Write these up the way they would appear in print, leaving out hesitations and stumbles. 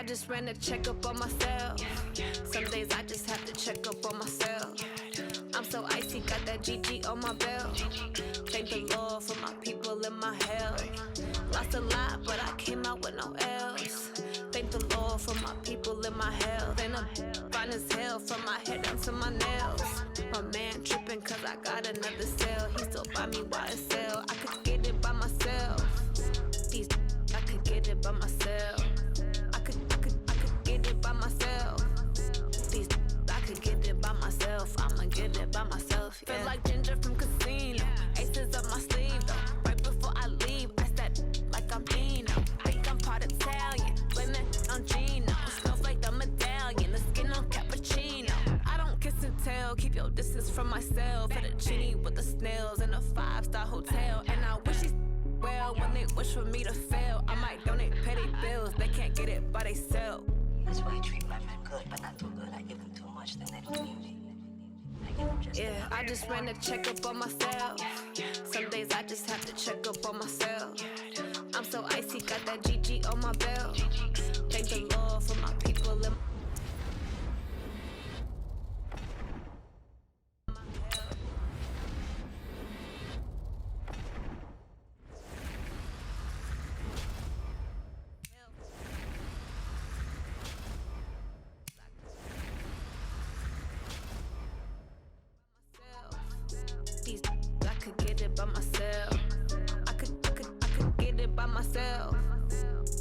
I just ran a checkup on myself. Some days I just have to check up on myself. I'm so icy, got that GG on my belt. Thank the Lord for my people in my health. Lost a lot, but I came out with no L's. Thank the Lord for my people in my health. And I'm fine as hell from my head down to my nails. My man tripping cause I got another cell. He still buy me YSL. I could get it by myself. These I could get it by myself. I could get it by myself. These I could get it by myself. I'ma get it by myself, yeah. Feel like Ginger from Casino. Aces up my sleeve though. Right before I leave, I that like I'm Dino. Think I'm part Italian, blame it on Gino. Smells like the medallion, the skin on cappuccino. I don't kiss and tell, keep your distance from myself. Fettuccine with the snails in a 5-star hotel. And I wish these well when they wish for me to fail. I might donate petty bills, they can't get it by themselves. That's why I treat my men good, but not too good. I give them too much, then they don't use it. Yeah, I just ran a checkup on myself. Some days I just have to check up on myself. I'm so icy, got that GG on my belt. Thank the Lord for my people in my I could get it by myself. I could get it by myself.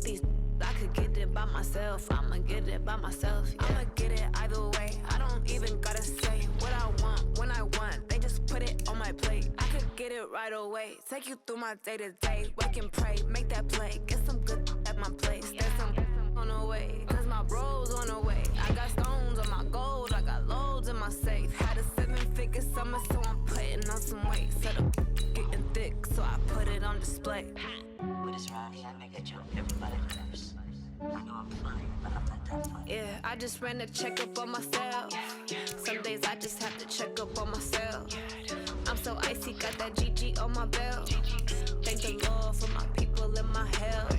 These I could get it by myself. I'ma get it by myself. Yeah. I'ma get it either way. I don't even gotta say what I want when I want. They just put it on my plate. I could get it right away. Take you through my day to day. Wake and pray, make that play. Get some good at my place. There's some on the way, cause my bros on the way. I got stones on my gold. I got loads in my safe. Had a 7-figure summer, so I'm putting on some weight. Set up getting thick, so I put it on display. With this round here, I make a joke. Everybody laughs. I know I'm funny, but I'm not that funny. Yeah, I just ran a checkup on myself. Some days I just have to check up on myself. I'm so icy, got that GG on my belt. Thank the Lord for my people in my health.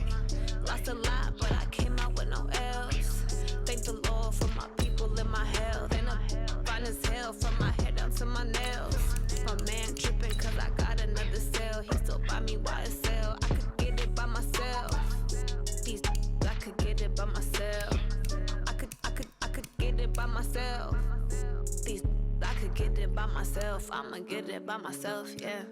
Lost a lot, but I came out with no L's. Thank the Lord for my people in my health. And I'm fine as hell from my head down to my nails. My man tripping cause I got another cell. He still buy me YSL. I could get it by myself. These I could get it by myself. I could get it by myself. These I could get it by myself. I'ma get it by myself, yeah.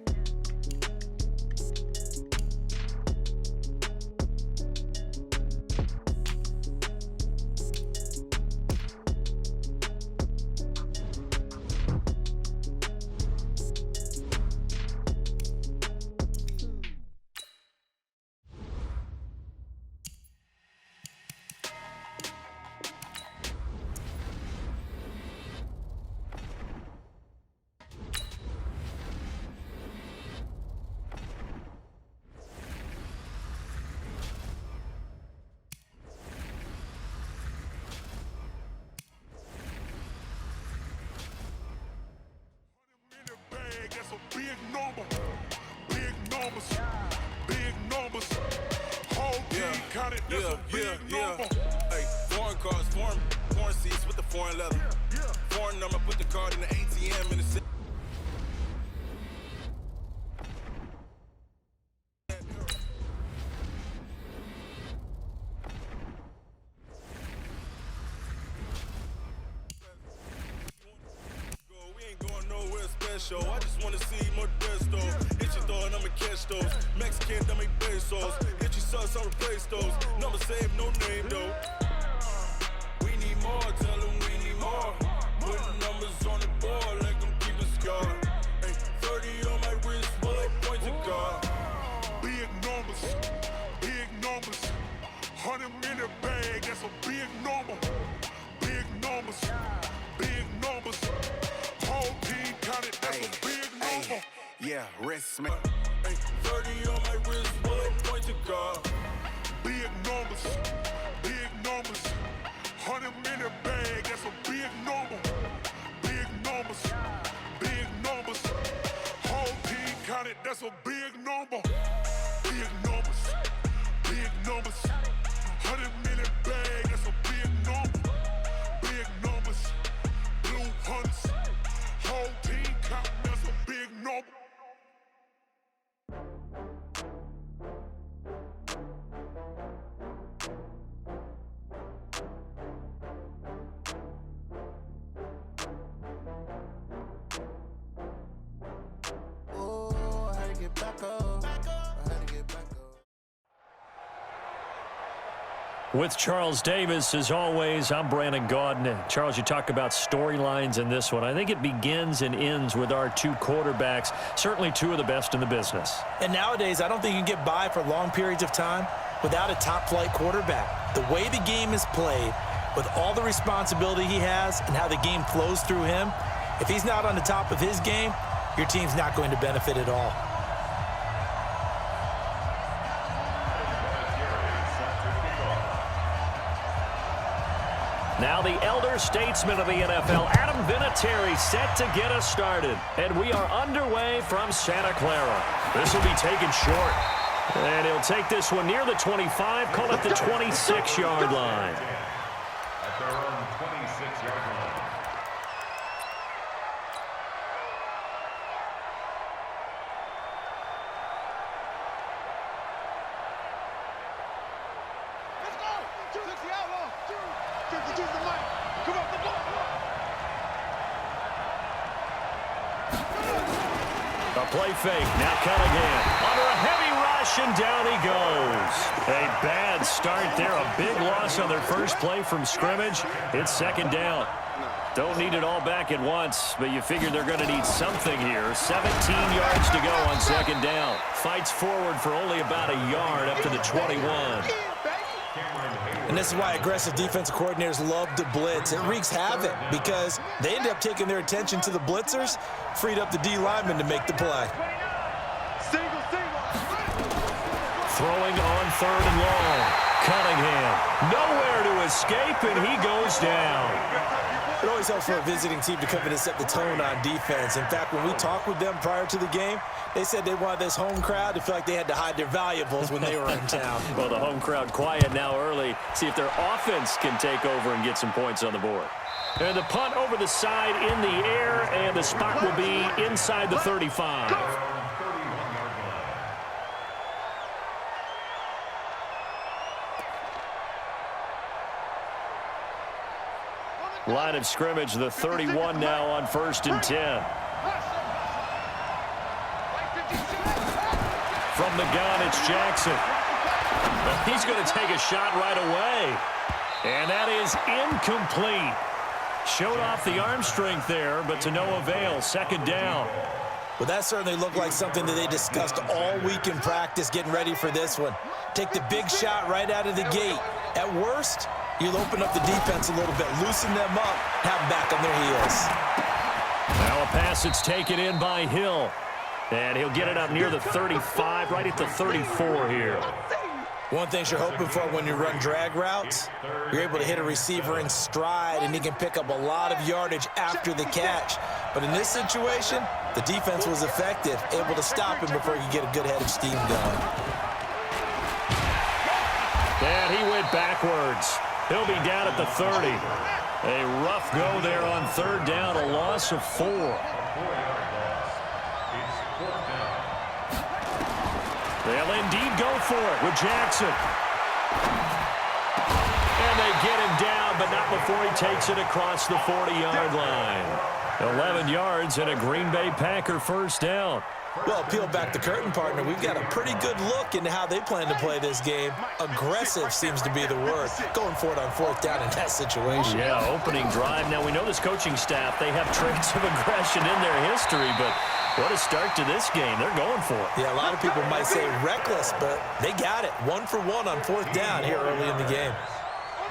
That's a big number, big numbers, big numbers. Whole team counted, that's a big number. Hey, foreign cars, foreign seats with the foreign leather. Foreign number, put the card in the ATM in the city. I just wanna see more desto. Hit your thought, I'ma catch those. Mexican, I make pesos. Hit your sauce, I'll replace those. Number saved, no name though. We need more, tell them we need more. Putting numbers on the board like I'm keeping score. Hey, 30 on my wrist, bullet points of God. Big numbers, big numbers. 100 in the bag, that's a big number. Big numbers, big numbers. Whole team counted, that's a big number. Yeah, wrist man. Hey, 30 on my wrist, bullet point to God. Big numbers, big numbers. 100 in the bag, that's a big number. Big numbers, big numbers. Whole team counted, that's a big number. Big numbers, big numbers. 100 in the bag, that's a get back up. I had to get back up. With Charles Davis, as always, I'm Brandon Gaudin. Charles, you talk about storylines in this one. I think it begins and ends with our two quarterbacks, certainly two of the best in the business. And nowadays, I don't think you can get by for long periods of time without a top-flight quarterback. The way the game is played, with all the responsibility he has and how the game flows through him, if he's not on the top of his game, your team's not going to benefit at all. Now the elder statesman of the NFL, Adam Vinatieri, set to get us started. And we are underway from Santa Clara. This will be taken short. And he'll take this one near the 25, call it the 26-yard line. At their own 26-yard line. A play fake. Now Cunningham under a heavy rush, and down he goes. A bad start there. A big loss on their first play from scrimmage. It's second down. Don't need it all back at once, but you figure they're going to need something here. 17 yards to go on second down. Fights forward for only about a yard up to the 21. And this is why aggressive defensive coordinators love to blitz. It wreaks havoc because they end up taking their attention to the blitzers, freed up the D lineman to make the play. Throwing on third and long. Cunningham nowhere to escape, and he goes down. It always helps for a visiting team to come in and set the tone on defense. In fact, when we talked with them prior to the game, they said they wanted this home crowd to feel like they had to hide their valuables when they were in town. Well, the home crowd quiet now early. See if their offense can take over and get some points on the board. And the punt over the side in the air, and the spot will be inside the 35. Line of scrimmage, the 31 now on 1st and 10. From the gun, it's Jackson. He's going to take a shot right away. And that is incomplete. Showed off the arm strength there, but to no avail. Second down. Well, that certainly looked like something that they discussed all week in practice getting ready for this one. Take the big shot right out of the gate. At worst, you'll open up the defense a little bit, loosen them up, have them back on their heels. Now a pass that's taken in by Hill. And he'll get it up near the 35, right at the 34 here. One thing you're hoping for when you run drag routes, you're able to hit a receiver in stride, and he can pick up a lot of yardage after the catch. But in this situation, the defense was effective, able to stop him before you get a good head of steam going. And he went backwards. He'll be down at the 30. A rough go there on third down, a loss of 4. They'll indeed go for it with Jackson. And they get him down, but not before he takes it across the 40-yard line. 11 yards and a Green Bay Packer first down. Well, peel back the curtain, partner. We've got a pretty good look into how they plan to play this game. Aggressive seems to be the word. Going for it on fourth down in that situation. Yeah, opening drive. Now, we know this coaching staff, they have traits of aggression in their history, but what a start to this game. They're going for it. Yeah, a lot of people might say reckless, but they got it. 1 for 1 on fourth down here early in the game.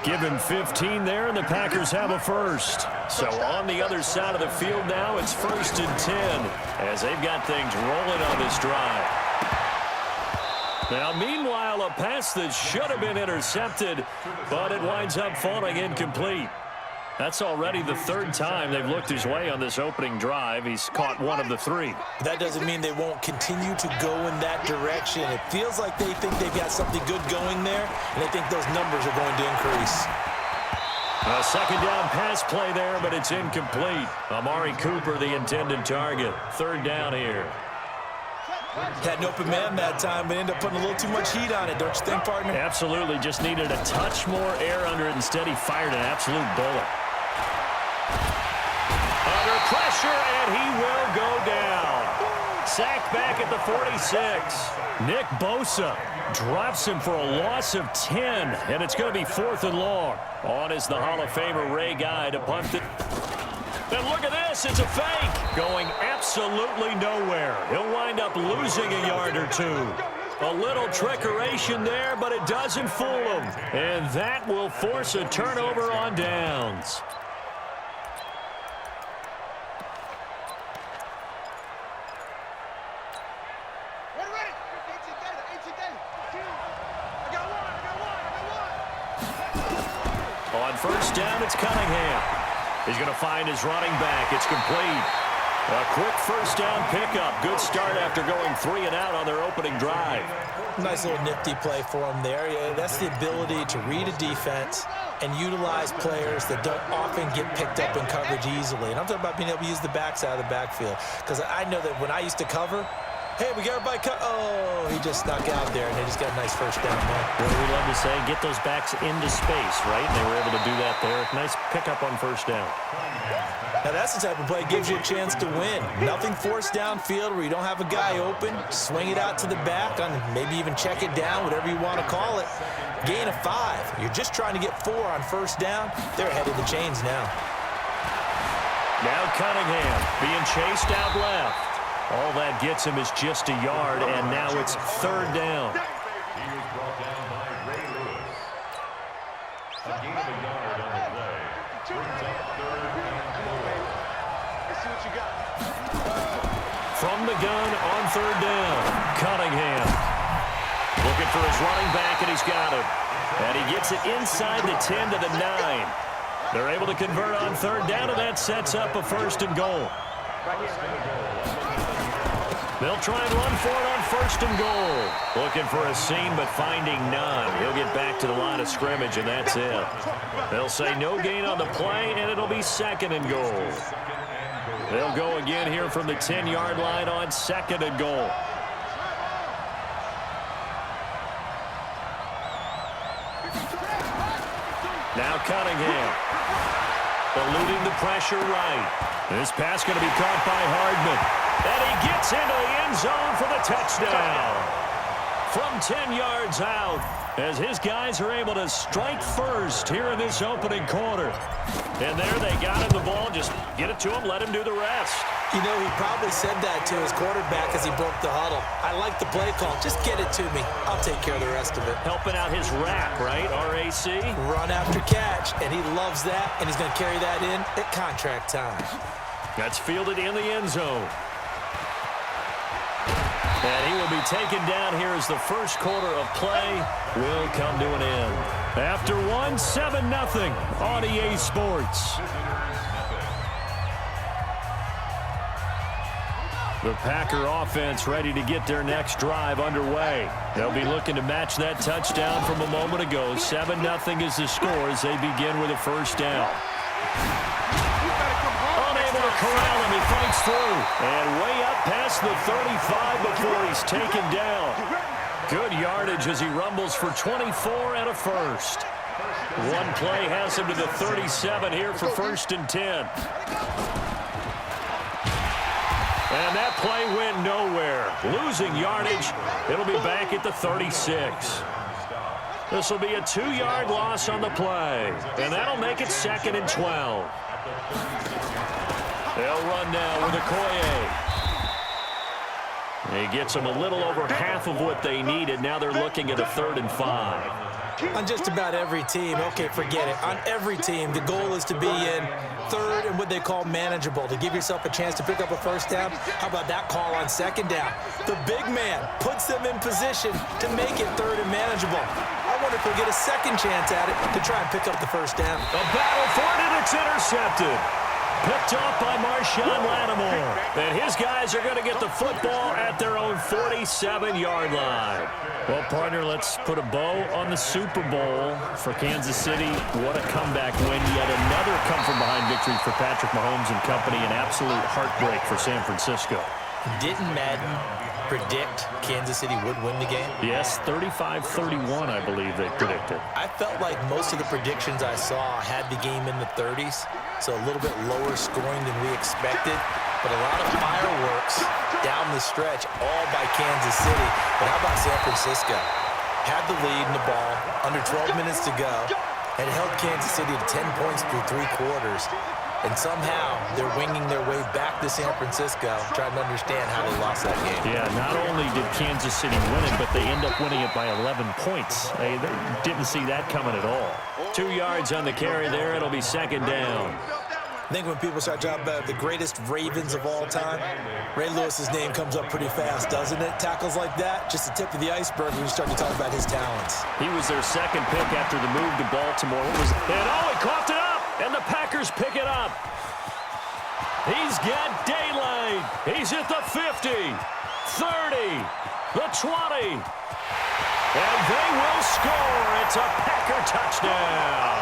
Give him 15 there, and the Packers have a first. So on the other side of the field now, it's 1st and 10 as they've got things rolling on this drive. Now, meanwhile, a pass that should have been intercepted, but it winds up falling incomplete. That's already the 3rd time they've looked his way on this opening drive. He's caught 1 of the 3. That doesn't mean they won't continue to go in that direction. It feels like they think they've got something good going there, and they think those numbers are going to increase. A second down pass play there, but it's incomplete. Amari Cooper, the intended target. 3rd down here. Had an open man that time, but ended up putting a little too much heat on it, don't you think, partner? Absolutely. Just needed a touch more air under it. Instead, he fired an absolute bullet. Under pressure, and he will go down. sacked back at the 46. Nick Bosa drops him for a loss of 10, and it's going to be 4th and long. On is the Hall of Famer Ray Guy to punt it. And look at this, it's a fake. Going absolutely nowhere. He'll wind up losing a yard or two. A little trickeration there, but it doesn't fool him. And that will force a turnover on downs. On first down, it's Cunningham. He's going to find his running back. It's complete. A quick first down pickup. Good start after going 3 and out on their opening drive. Nice little nifty play for him there. Yeah, that's the ability to read a defense and utilize players that don't often get picked up in coverage easily. And I'm talking about being able to use the backs out of the backfield. Because I know that when I used to cover, hey, we got everybody cut. Oh, he just snuck out there, and they just got a nice first down there. What do we love to say? Get those backs into space, right? And they were able to do that there. Nice pickup on first down. Now, that's the type of play that gives you a chance to win. Nothing forced downfield where you don't have a guy open. Swing it out to the back, on maybe even check it down, whatever you want to call it. Gain of 5. You're just trying to get 4 on first down. They're ahead of the chains now. Now Cunningham being chased out left. All that gets him is just a yard, and now it's 3rd down. He was brought down by Ray Lewis. A gain of a yard on the play. Brings up 3rd and 4. Let's see what you got. From the gun on 3rd down, Cunningham. Looking for his running back, and he's got him. And he gets it inside the 10 to the 9. They're able to convert on 3rd down, and that sets up a 1st and goal. They'll try and run for it on 1st and goal. Looking for a seam, but finding none. He'll get back to the line of scrimmage, and that's it. They'll say no gain on the play, and it'll be 2nd and goal. They'll go again here from the 10-yard line on 2nd and goal. Now Cunningham. Eluding the pressure right. This pass going to be caught by Hardman. And he gets into the end zone for the touchdown. From 10 yards out, as his guys are able to strike first here in this opening quarter. And there they got him the ball. Just get it to him, let him do the rest. You know, he probably said that to his quarterback as he broke the huddle. I like the play call. Just get it to me. I'll take care of the rest of it. Helping out his RAC, right? R-A-C? Run after catch, and he loves that, and he's going to carry that in at contract time. That's fielded in the end zone. And he will be taken down here as the first quarter of play will come to an end. After 7-0 on EA Sports. The Packer offense ready to get their next drive underway. They'll be looking to match that touchdown from a moment ago. 7-0 is the score as they begin with a first down. Unable to corral him, he fights through. And way up past the 35 before he's taken down. Good yardage as he rumbles for 24 and a first. One play has him to the 37 here for 1st and 10. And that play went nowhere. Losing yardage. It'll be back at the 36. This will be a 2-yard loss on the play. And that'll make it 2nd and 12. They'll run now with Okoye. He gets them a little over half of what they needed. Now they're looking at a 3rd and 5. On just about every team, okay, forget it. On every team, the goal is to be in 3rd and what they call manageable, to give yourself a chance to pick up a first down. How about that call on 2nd down? The big man puts them in position to make it 3rd and manageable. I wonder if they'll get a second chance at it to try and pick up the first down. A battle for it, and it's intercepted. Picked off by Marshawn Lattimore. And his guys are going to get the football at their own 47-yard line. Well, partner, let's put a bow on the Super Bowl for Kansas City. What a comeback win. Yet another come-from-behind victory for Patrick Mahomes and company. An absolute heartbreak for San Francisco. Didn't Madden predict Kansas City would win the game? Yes, 35-31, I believe they predicted. I felt like most of the predictions I saw had the game in the 30s, so a little bit lower scoring than we expected. but a lot of fireworks down the stretch, all by Kansas City. But how about San Francisco? Had the lead in the ball, under 12 minutes to go, and held Kansas City to 10 points through 3 quarters. And somehow they're winging their way back to San Francisco, trying to understand how they lost that game. Yeah, not only did Kansas City win it, but they end up winning it by 11 points. They didn't see that coming at all. 2 yards on the carry there. It'll be second down. I think when people start talking about the greatest Ravens of all time, Ray Lewis's name comes up pretty fast, doesn't it? Tackles like that, just the tip of the iceberg when you start to talk about his talents. He was their second pick after the move to Baltimore. What was it? And he coughed it up, and the Packers pick it up. He's got daylight. He's at the 50, 30, the 20. And they will score. It's a Packer touchdown.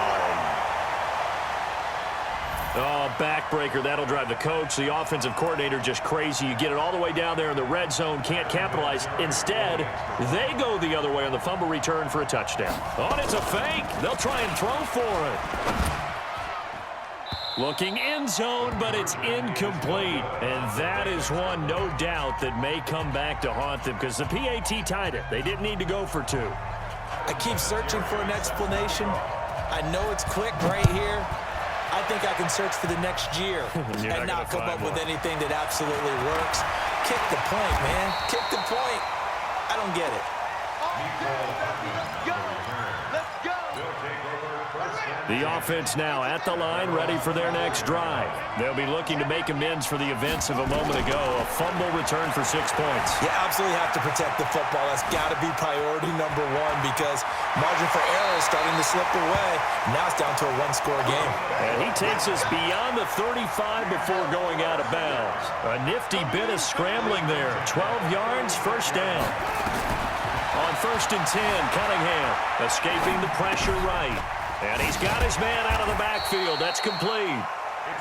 Oh, backbreaker. That'll drive the coach, the offensive coordinator, just crazy. You get it all the way down there in the red zone, can't capitalize. Instead, they go the other way on the fumble return for a touchdown. Oh, and it's a fake. They'll try and throw for it. Looking end zone, but it's incomplete. And that is one, no doubt, that may come back to haunt them because the PAT tied it. They didn't need to go for 2. I keep searching for an explanation. I know it's quick right here. I think I can search for the next year and not come up with anything that absolutely works. Kick the point, man. Kick the point. I don't get it. The offense now at the line, ready for their next drive. They'll be looking to make amends for the events of a moment ago. A fumble return for 6 points. You absolutely have to protect the football. That's got to be priority number 1 because margin for error is starting to slip away. Now it's down to a 1-score game. And he takes us beyond the 35 before going out of bounds. A nifty bit of scrambling there. 12 yards, first down. On 1st and 10, Cunningham escaping the pressure right. And he's got his man out of the backfield. That's complete.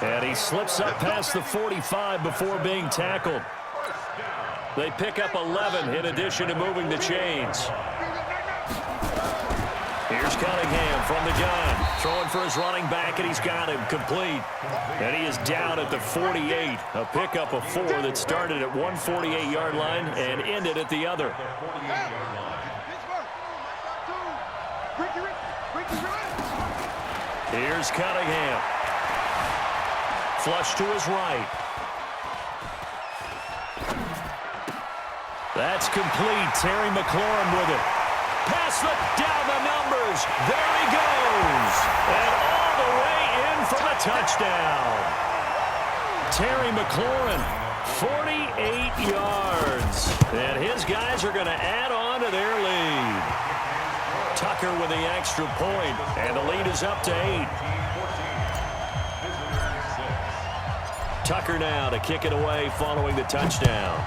And he slips up past the 45 before being tackled. They pick up 11 in addition to moving the chains. Here's Cunningham from the gun. Throwing for his running back, and he's got him complete. And he is down at the 48. A pickup of 4 that started at one 48-yard line and ended at the other. Here's Cunningham. Flush to his right. That's complete. Terry McLaurin with it. Pass down the numbers. There he goes. And all the way in for the touchdown. Terry McLaurin, 48 yards. And his guys are going to add on to their lead. Tucker with the extra point, and the lead is up to 8. Tucker now to kick it away following the touchdown.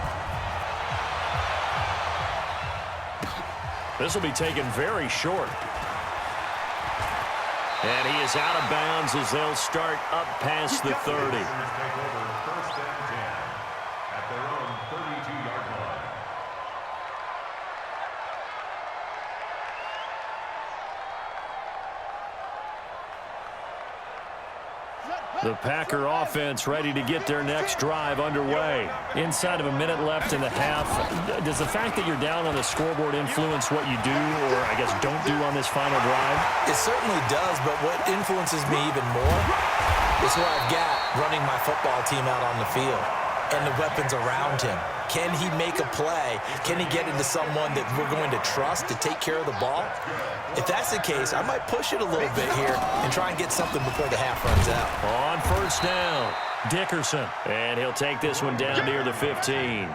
This will be taken very short. And he is out of bounds as they'll start up past the 30. The Packer offense ready to get their next drive underway. Inside of a minute left in the half. Does the fact that you're down on the scoreboard influence what you do, or I guess don't do on this final drive? It certainly does, but what influences me even more is who I've got running my football team out on the field and the weapons around him. Can he make a play? Can he get into someone that we're going to trust to take care of the ball? If that's the case, I might push it a little bit here and try and get something before the half runs out. On 1st down, Dickerson. And he'll take this one down near the 15.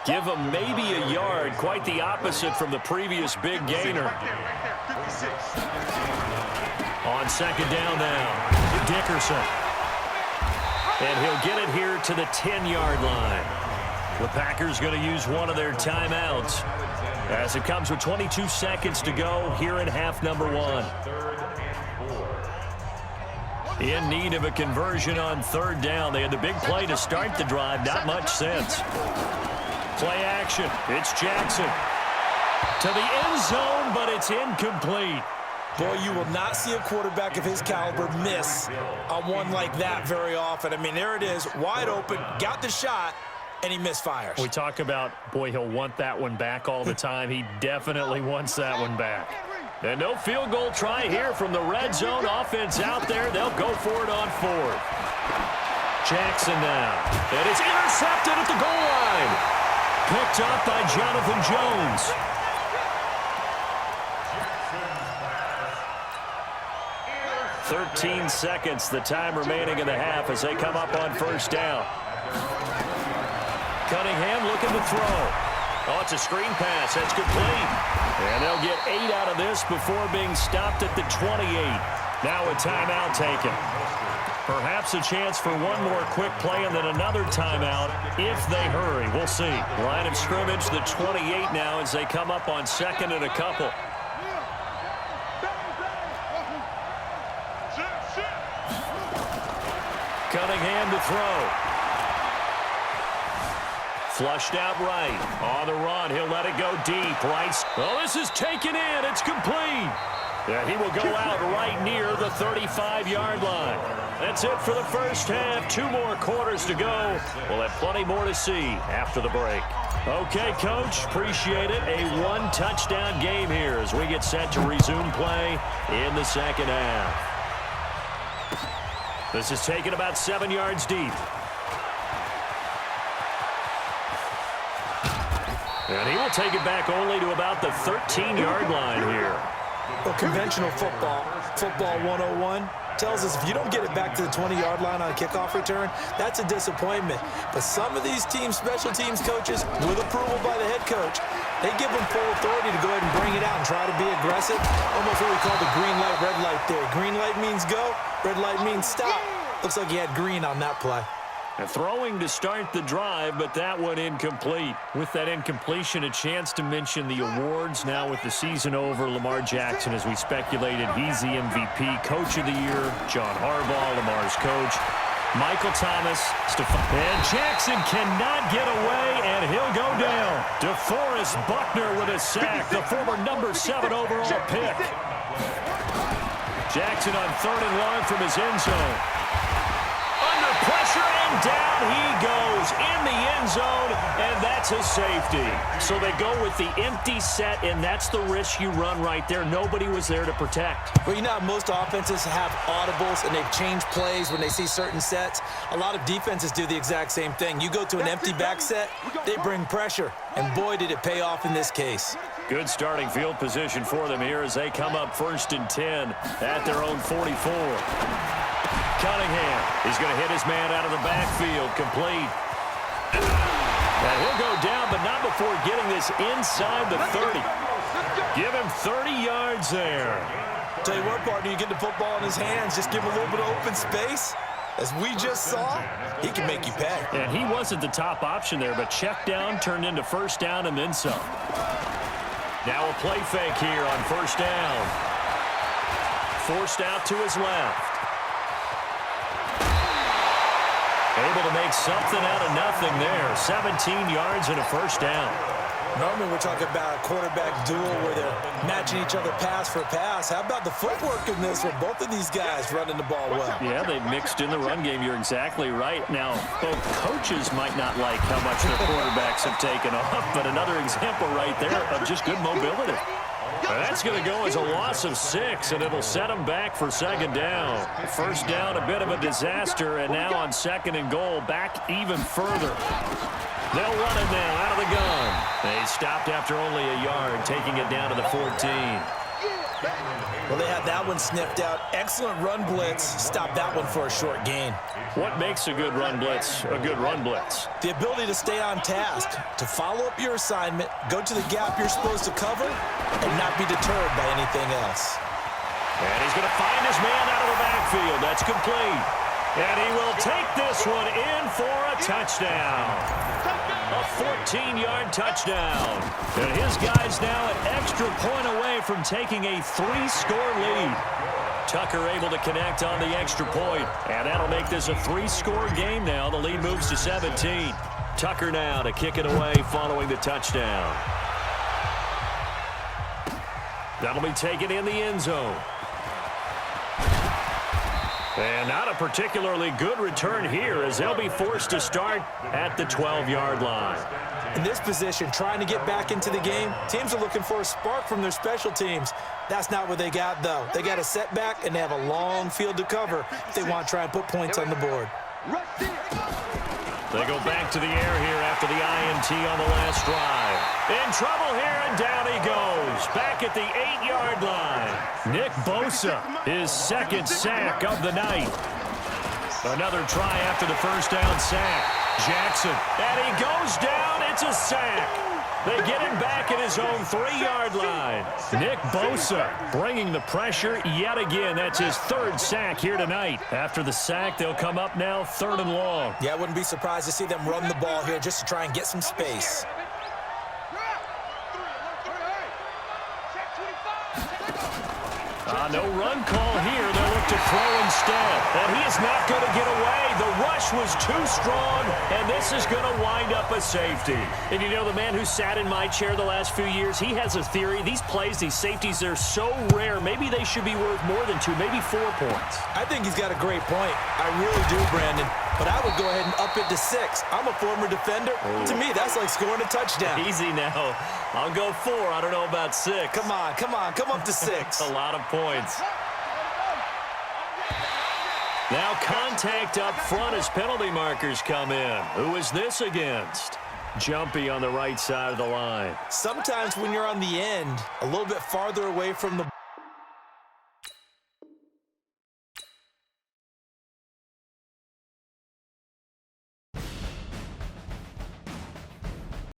Give him maybe a yard, quite the opposite from the previous big gainer. On 2nd down now, Dickerson. And he'll get it here to the 10-yard line. The Packers going to use one of their timeouts as it comes with 22 seconds to go here in half number 1. In need of a conversion on 3rd down. They had the big play to start the drive. Not much sense. Play action. It's Jackson. To the end zone, but it's incomplete. Boy, you will not see a quarterback of his caliber miss on one like that very often. I mean, there it is, wide open, got the shot, and he misfires. We talk about, boy, he'll want that one back all the time. He definitely wants that one back. And no field goal try here from the red zone. Offense out there. They'll go for it on fourth. Jackson now. And it's intercepted at the goal line. Picked up by Jonathan Jones. "13 seconds, the time remaining in the half as they come up on first down. Cunningham looking to throw. Oh, it's a screen pass. That's complete. And they'll get 8 out of this before being stopped at the 28. Now a timeout taken. Perhaps a chance for one more quick play and then another timeout if they hurry. We'll see. Line of scrimmage, the 28 now as they come up on second and a couple. Cunningham to throw. Flushed out right. On the run. He'll let it go deep. Right. Oh, this is taken in. It's complete. Yeah, he will go out right near the 35-yard line. That's it for the first half. 2 more quarters to go. We'll have plenty more to see after the break. Okay, Coach, appreciate it. A 1-touchdown game here as we get set to resume play in the second half. This is taken about 7 yards deep. And he will take it back only to about the 13-yard line here. Well, conventional football 101, tells us if you don't get it back to the 20-yard line on a kickoff return, that's a disappointment. But some of these teams, special teams coaches, with approval by the head coach, they give them full authority to go ahead and bring it out and try to be aggressive. Almost what we call the green light, red light theory. Green light means go, red light means stop. Looks like he had green on that play. And throwing to start the drive, but that one incomplete. With that incompletion, a chance to mention the awards. Now with the season over, Lamar Jackson, as we speculated, he's the MVP, Coach of the Year, John Harbaugh, Lamar's coach, Michael Thomas, and Jackson cannot get away, and he'll go down. DeForest Buckner with a sack, the former number 7 overall pick. Jackson on 3rd and long from his end zone. Under pressure, and down he goes in the end zone, and that's a safety. So they go with the empty set, and that's the risk you run right there. Nobody was there to protect. Well, you know how most offenses have audibles, and they've changed plays when they see certain sets. A lot of defenses do the exact same thing. You go to an empty back set, they bring pressure, and boy, did it pay off in this case. Good starting field position for them here as they come up 1st and 10 at their own 44. Cunningham is going to hit his man out of the backfield, complete. And he'll go down, but not before getting this inside the 30. Give him 30 yards there. Tell you what, partner, you get the football in his hands, just give him a little bit of open space. As we just saw, he can make you pay. And he wasn't the top option there, but check down turned into 1st down and then some. Now a play fake here on 1st down. Forced out to his left. Able to make something out of nothing there. 17 yards and a 1st down. Normally we're talking about a quarterback duel where they're matching each other pass for pass. How about the footwork in this where both of these guys running the ball well? Yeah, they've mixed in the run game. You're exactly right. Now, both coaches might not like how much their quarterbacks have taken off, but another example right there of just good mobility. That's going to go as a loss of 6, and it'll set them back for 2nd down. 1st down, a bit of a disaster, and now on 2nd and goal, back even further. They'll run it now out of the gun. They stopped after only a yard, taking it down to the 14. Well, they had that one sniffed out. Excellent run blitz. Stopped that one for a short gain. What makes a good run blitz a good run blitz? The ability to stay on task, to follow up your assignment, go to the gap you're supposed to cover, and not be deterred by anything else. And he's going to find his man out of the backfield. That's complete. And he will take this one in for a touchdown. A 14-yard touchdown. And his guy's now an extra point away from taking a 3-score lead. Tucker able to connect on the extra point, and that'll make this a 3-score game now. The lead moves to 17. Tucker now to kick it away following the touchdown. That'll be taken in the end zone. And not a particularly good return here as they'll be forced to start at the 12-yard line. In this position, trying to get back into the game, teams are looking for a spark from their special teams. That's not what they got, though. They got a setback, and they have a long field to cover if they want to try and put points on the board. They go back to the air here after the INT on the last drive. In trouble here, and down he goes. Back at the 8-yard line. Nick Bosa, his second sack of the night. Another try after the first down sack. Jackson, and he goes down. It's a sack. They get him back at his own 3-yard line. Nick Bosa bringing the pressure yet again. That's his third sack here tonight. After the sack, they'll come up now 3rd and long. Yeah, I wouldn't be surprised to see them run the ball here just to try and get some space. No run call here. They'll look to throw instead. And he is not going to get away. The rush was too strong, and this is going to wind up a safety. And you know, the man who sat in my chair the last few years, he has a theory. These plays, these safeties, they're so rare. Maybe they should be worth more than 2, maybe 4 points. I think he's got a great point. I really do, Brandon. But I would go ahead and up it to 6. I'm a former defender. Oh. To me, that's like scoring a touchdown. Easy now. I'll go 4. I don't know about 6. Come on. Come up to 6. A lot of points. Now contact up front as penalty markers come in. Who is this against? Jumpy on the right side of the line. Sometimes when you're on the end, a little bit farther away from the